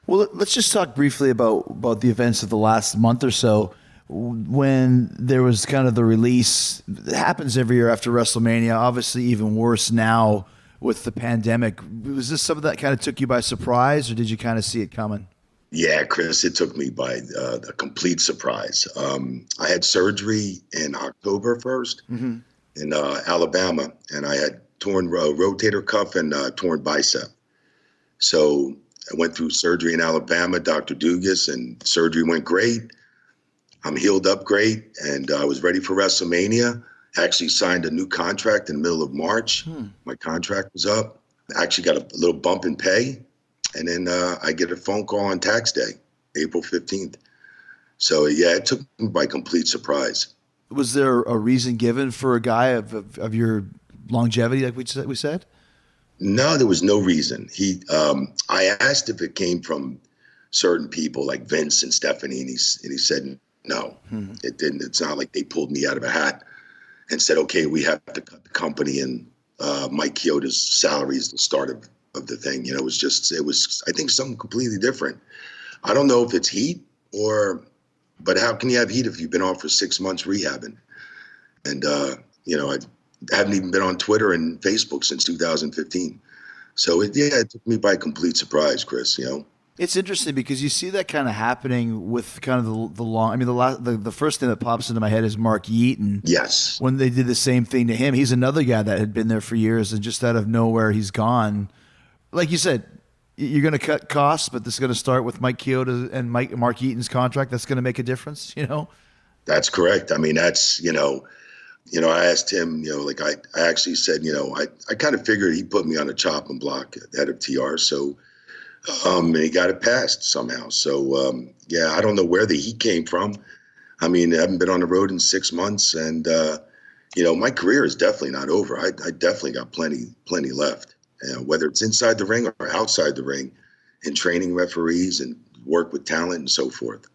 Well, let's just talk briefly about the events of the last month or so. When there was kind of the release, it happens every year after WrestleMania, obviously even worse now with the pandemic. Was this something that kind of took you by surprise, or did you kind of see it coming? Yeah, Chris, it took me by a complete surprise. I had surgery in October 1st in Alabama, and I had torn rotator cuff and torn bicep. So I went through surgery in Alabama, Dr. Dugas, and surgery went great. I'm healed up great, and I was ready for WrestleMania. Actually signed a new contract in the middle of March. My contract was up. I actually got a little bump in pay, and then I get a phone call on tax day, April 15th. So, yeah, it took me by complete surprise. Was there a reason given for a guy of your longevity, like we said? No, there was no reason. I asked if it came from certain people like Vince and Stephanie, and he said no, it didn't. It's not like they pulled me out of a hat and said, okay, we have to cut the company and Mike Chioda's salary is the start of the thing. It was I think something completely different. I don't know if it's heat but how can you have heat if you've been off for 6 months rehabbing? And, I haven't even been on Twitter and Facebook since 2015. So it took me by complete surprise, Chris, It's interesting because you see that kind of happening with kind of the long. I mean, the first thing that pops into my head is Mark Yeaton. Yes. When they did the same thing to him, he's another guy that had been there for years, and just out of nowhere, he's gone. Like you said, you're going to cut costs, but this is going to start with Mike Chioda and Mark Yeaton's contract. That's going to make a difference, That's correct. I mean, that's I asked him, I actually said, I kind of figured he put me on a chopping block head of TR, so. And he got it passed somehow. So, I don't know where the heat came from. I mean, I haven't been on the road in 6 months. And, my career is definitely not over. I definitely got plenty left, whether it's inside the ring or outside the ring, and training referees and work with talent and so forth.